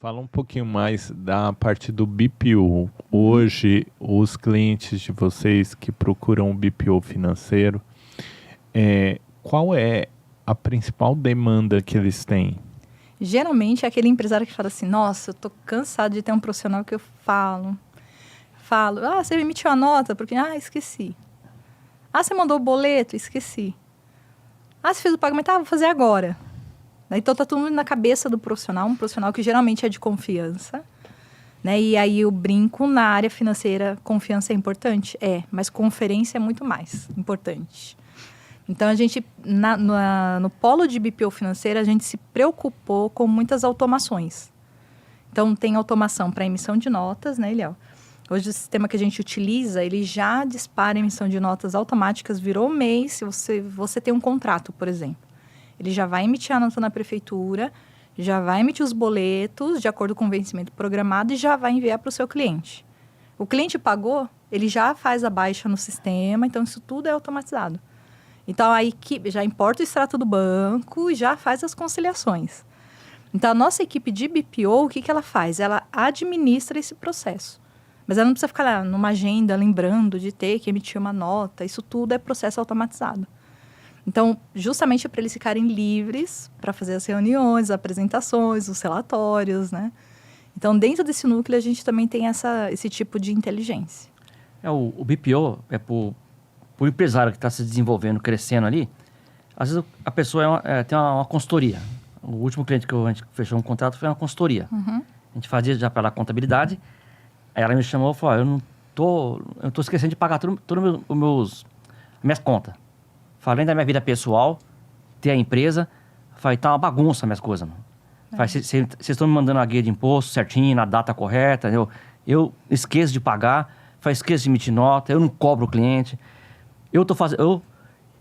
Fala um pouquinho mais da parte do BPO. Hoje, os clientes de vocês que procuram o BPO financeiro, qual é a principal demanda que eles têm? Geralmente é aquele empresário que fala assim, nossa, eu tô cansado de ter um profissional que eu falo, você emitiu a nota? Porque, esqueci. Você mandou o boleto? Esqueci. Você fez o pagamento? Vou fazer agora. Então, tá tudo na cabeça do profissional, um profissional que geralmente é de confiança, né? E aí eu brinco, na área financeira, confiança é importante? Mas conferência é muito mais importante. Então, a gente, no polo de BPO financeira, a gente se preocupou com muitas automações. Então, tem automação para emissão de notas, né, Eliel? Hoje, o sistema que a gente utiliza, ele já dispara a emissão de notas automáticas, virou mês, se você tem um contrato, por exemplo. Ele já vai emitir a nota na prefeitura, já vai emitir os boletos, de acordo com o vencimento programado, e já vai enviar para o seu cliente. O cliente pagou, ele já faz a baixa no sistema, então isso tudo é automatizado. Então, a equipe já importa o extrato do banco e já faz as conciliações. Então, a nossa equipe de BPO, o que ela faz? Ela administra esse processo. Mas ela não precisa ficar lá numa agenda, lembrando de ter que emitir uma nota. Isso tudo é processo automatizado. Então, justamente para eles ficarem livres para fazer as reuniões, as apresentações, os relatórios, né? Então, dentro desse núcleo, a gente também tem esse tipo de inteligência. O BPO é por empresário que está se desenvolvendo, crescendo ali. Às vezes a pessoa tem uma consultoria. O último cliente que a gente fechou um contrato foi uma consultoria. Uhum. A gente fazia já pela contabilidade. Aí ela me chamou e falou, eu tô esquecendo de pagar todas as minhas contas. Falei da minha vida pessoal, ter a empresa, falei, tá uma bagunça minhas coisas, mano. Vocês estão me mandando a guia de imposto certinho, na data correta, eu esqueço de pagar, esqueço de emitir nota, eu não cobro o cliente.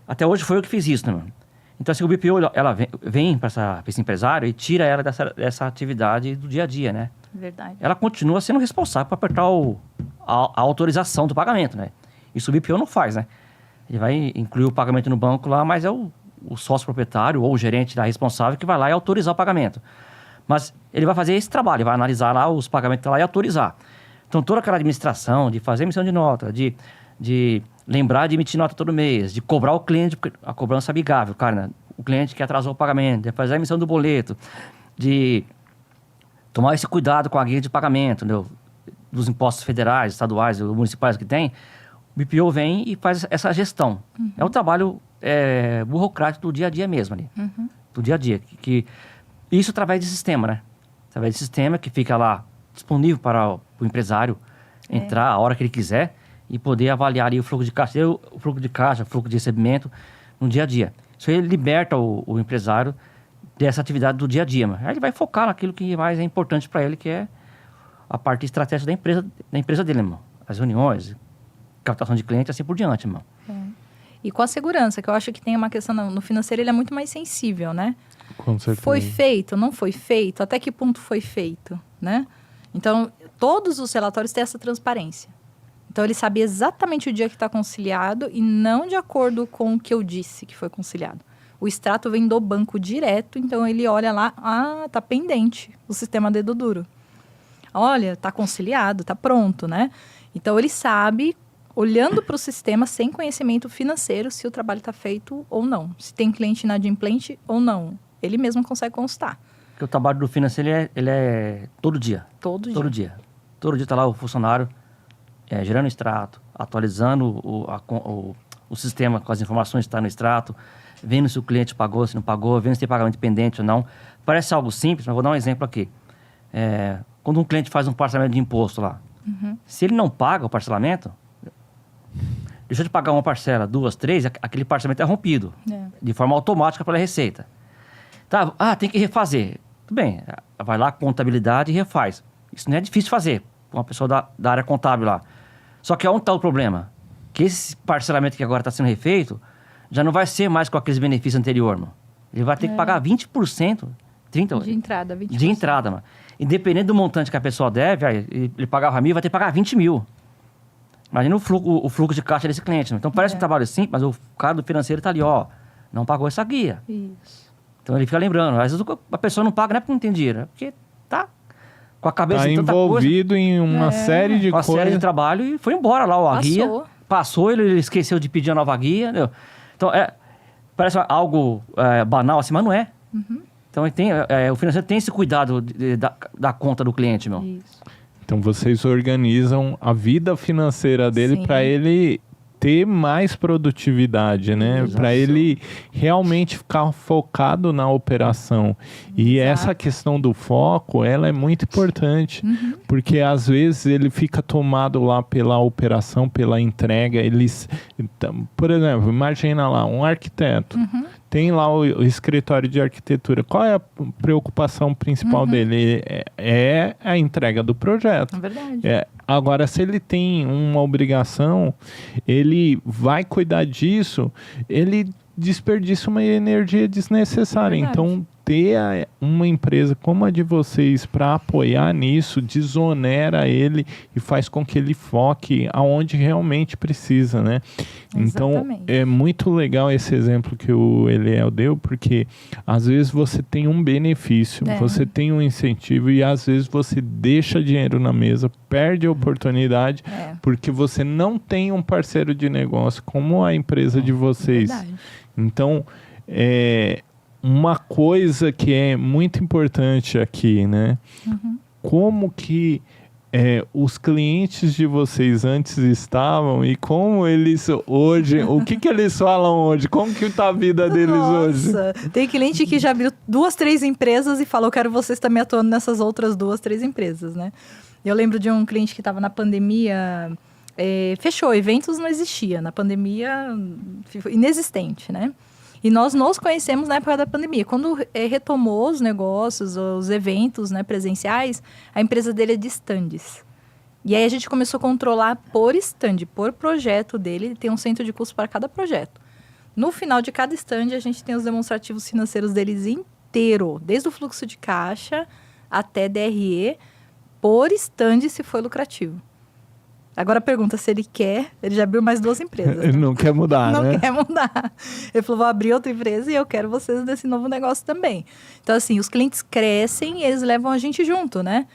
Até hoje foi eu que fiz isso, né, mano? Então, assim, o BPO, ela vem para esse empresário e tira ela dessa atividade do dia a dia, né? Verdade. Ela continua sendo responsável para apertar a autorização do pagamento, né? Isso o BPO não faz, né? Ele vai incluir o pagamento no banco lá, mas é o sócio proprietário ou o gerente da responsável que vai lá e autorizar o pagamento. Mas ele vai fazer esse trabalho, ele vai analisar lá os pagamentos lá e autorizar. Então, toda aquela administração de fazer emissão de nota, de lembrar de emitir nota todo mês, de cobrar o cliente, a cobrança amigável, cara, né? O cliente que atrasou o pagamento, de fazer a emissão do boleto, de tomar esse cuidado com a guia de pagamento, né? Dos impostos federais, estaduais, municipais que tem. O BPO vem e faz essa gestão. Uhum. É um trabalho burocrático do dia a dia mesmo ali. Uhum. Do dia a dia. Isso através de sistema, né? Através de sistema que fica lá disponível para o empresário entrar a hora que ele quiser e poder avaliar ali o fluxo de caixa, o fluxo de recebimento no dia a dia. Isso aí liberta o empresário dessa atividade do dia a dia. Aí ele vai focar naquilo que mais é importante para ele, que é a parte estratégica da empresa dele, irmão. As reuniões, captação de cliente, assim por diante, irmão. E com a segurança, que eu acho que tem uma questão no financeiro, ele é muito mais sensível, né? Com certeza. Foi feito, não foi feito, até que ponto foi feito, né? Então, todos os relatórios têm essa transparência. Então, ele sabe exatamente o dia que está conciliado e não de acordo com o que eu disse que foi conciliado. O extrato vem do banco direto, então ele olha lá, tá pendente o sistema dedo duro. Olha, tá conciliado, tá pronto, né? Então, ele sabe, olhando para o sistema sem conhecimento financeiro, se o trabalho está feito ou não. Se tem cliente inadimplente ou não. Ele mesmo consegue constar. Porque o trabalho do financeiro, ele é todo dia. Todo dia. Todo dia está lá o funcionário gerando extrato, atualizando o sistema com as informações que estão no extrato, vendo se o cliente pagou, se não pagou, vendo se tem pagamento pendente ou não. Parece algo simples, mas vou dar um exemplo aqui. Quando um cliente faz um parcelamento de imposto lá, se ele não paga o parcelamento, deixou de pagar uma parcela, 2, 3, aquele parcelamento é rompido de forma automática pela Receita. Tá, tem que refazer. Tudo bem, vai lá, contabilidade e refaz. Isso não é difícil de fazer, para uma pessoa da área contábil lá. Só que onde está o problema? Que esse parcelamento que agora está sendo refeito, já não vai ser mais com aqueles benefícios anteriores, mano. Ele vai ter que pagar 20%, 30%. De entrada, 20%. De entrada, mano. Independente do montante que a pessoa deve, ele pagava 1.000, vai ter que pagar 20 mil. Imagina o fluxo de caixa desse cliente. Né? Então, parece um trabalho simples, mas o cara do financeiro está ali, não pagou essa guia. Isso. Então, ele fica lembrando. Às vezes, a pessoa não paga, não é porque não tem dinheiro, é porque tá com a cabeça Tá em tanta coisa, envolvido em uma série de com a série de coisas. trabalho e foi embora lá a guia. Passou, ele esqueceu de pedir a nova guia. Entendeu? Então, parece algo banal assim, mas não é. Então, o financeiro tem esse cuidado da conta do cliente, meu. Isso. Então vocês organizam a vida financeira dele Sim. para ele ter mais produtividade, né? Exato. Para ele realmente ficar focado na operação. E Exato. essa questão do foco, ela é muito importante, porque às vezes ele fica tomado lá pela operação, pela entrega. Então, por exemplo, imagina lá um arquiteto. Tem lá o escritório de arquitetura. Qual é a preocupação principal dele? É a entrega do projeto. É verdade. Agora, se ele tem uma obrigação, ele vai cuidar disso, ele desperdiça uma energia desnecessária. Verdade. Então, ter uma empresa como a de vocês para apoiar nisso, desonera ele e faz com que ele foque aonde realmente precisa, né? Então, Exatamente. é muito legal esse exemplo que o Eliel deu, porque às vezes você tem um benefício, você tem um incentivo e às vezes você deixa dinheiro na mesa, perde a oportunidade, porque você não tem um parceiro de negócio como a empresa de vocês. Verdade. Então, uma coisa que é muito importante aqui, né? Como que os clientes de vocês antes estavam e como eles hoje, o que eles falam hoje? Como que tá a vida deles hoje? Nossa, tem cliente que já abriu 2, 3 empresas e falou, quero vocês também atuando nessas outras 2, 3 empresas, né? Eu lembro de um cliente que estava na pandemia, fechou, eventos não existia, na pandemia inexistente, né? E nós nos conhecemos na época da pandemia. Quando retomou os negócios, os eventos, né, presenciais, a empresa dele é de estandes. E aí a gente começou a controlar por stand, por projeto dele. Tem um centro de custo para cada projeto. No final de cada stand, a gente tem os demonstrativos financeiros deles inteiro. Desde o fluxo de caixa até DRE, por stand se foi lucrativo. Agora pergunta se ele quer, ele já abriu mais 2 empresas. Ele não quer mudar, não né? quer mudar. Ele falou, vou abrir outra empresa e eu quero vocês nesse novo negócio também. Então, assim, os clientes crescem e eles levam a gente junto, né?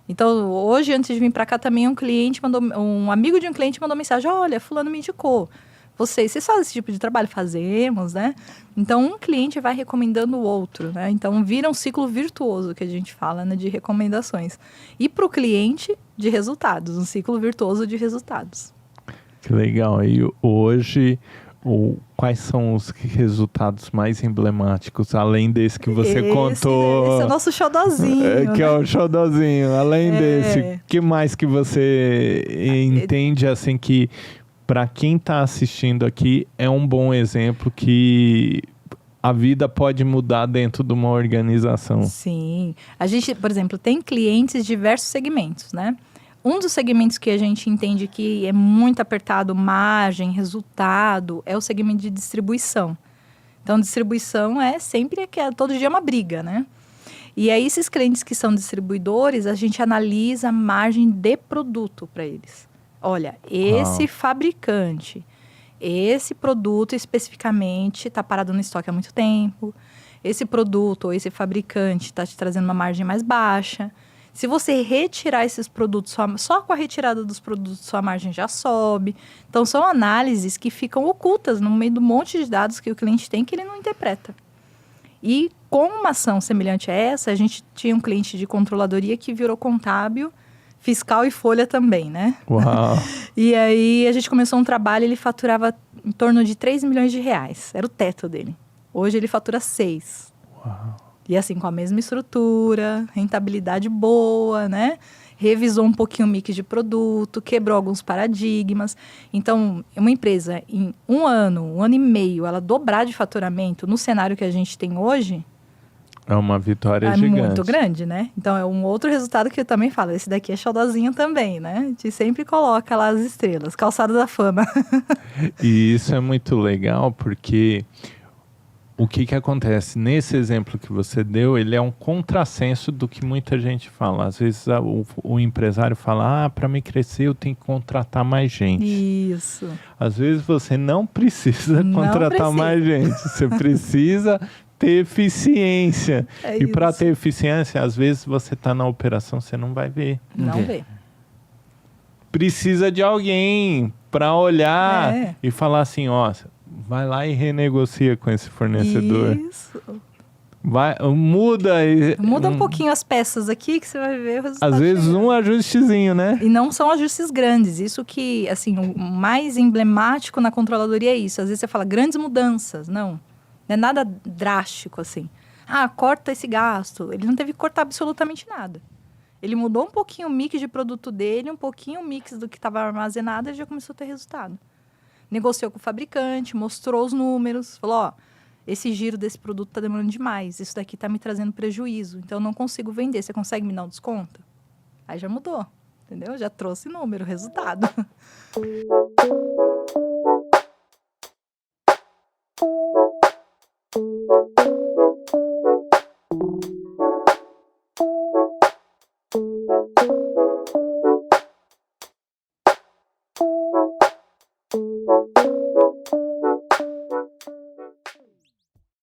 Então, hoje, antes de vir para cá, também um amigo de um cliente mandou mensagem, olha, fulano me indicou. Vocês fazem esse tipo de trabalho? Fazemos, né? Então, um cliente vai recomendando o outro, né? Então, vira um ciclo virtuoso que a gente fala, né? De recomendações. E para o cliente, de resultados. Um ciclo virtuoso de resultados. Que legal. E hoje, quais são os resultados mais emblemáticos, além desse que você contou? Esse é o nosso xodózinho. Que é o xodózinho. Além desse, o que mais que você entende, assim, que para quem está assistindo aqui, é um bom exemplo que a vida pode mudar dentro de uma organização. Sim. A gente, por exemplo, tem clientes de diversos segmentos, né? Um dos segmentos que a gente entende que é muito apertado, margem, resultado, é o segmento de distribuição. Então, distribuição todo dia é uma briga, né? E aí, esses clientes que são distribuidores, a gente analisa a margem de produto para eles. Olha, esse fabricante, esse produto especificamente está parado no estoque há muito tempo. Esse produto ou esse fabricante está te trazendo uma margem mais baixa. Se você retirar esses produtos, só com a retirada dos produtos, sua margem já sobe. Então, são análises que ficam ocultas no meio do monte de dados que o cliente tem que ele não interpreta. E com uma ação semelhante a essa, a gente tinha um cliente de controladoria que virou contábil, fiscal e folha também, né? Uau! E aí, a gente começou um trabalho, ele faturava em torno de 3 milhões de reais. Era o teto dele. Hoje, ele fatura 6. Uau! E assim, com a mesma estrutura, rentabilidade boa, né? Revisou um pouquinho o mix de produto, quebrou alguns paradigmas. Então, uma empresa, em um ano e meio, ela dobrar de faturamento no cenário que a gente tem hoje... É uma vitória gigante. É muito grande, né? Então, é um outro resultado que eu também falo. Esse daqui é xodózinho também, né? A gente sempre coloca lá as estrelas, calçada da fama. E isso é muito legal, porque o que acontece? Nesse exemplo que você deu, ele é um contrassenso do que muita gente fala. Às vezes, o empresário fala, para me crescer, eu tenho que contratar mais gente. Isso. Às vezes, você não precisa contratar mais gente. Você precisa ter eficiência. É E para isso. ter eficiência, às vezes você tá na operação, você não vai ver. Não vê. Precisa de alguém para olhar É. e falar assim, ó, vai lá e renegocia com esse fornecedor. Isso. Vai, muda. Muda um pouquinho as peças aqui que você vai ver o resultado. Às vezes chegando. um ajustezinho, né? E não são ajustes grandes. Isso que, assim, o mais emblemático na controladoria é isso. Às vezes você fala grandes mudanças. Não é nada drástico, assim. Ah, corta esse gasto. Ele não teve que cortar absolutamente nada. Ele mudou um pouquinho o mix de produto dele, um pouquinho o mix do que estava armazenado e já começou a ter resultado. Negociou com o fabricante, mostrou os números, falou, ó, esse giro desse produto está demorando demais, isso daqui está me trazendo prejuízo, então eu não consigo vender, você consegue me dar um desconto? Aí já mudou, entendeu? Já trouxe número, resultado.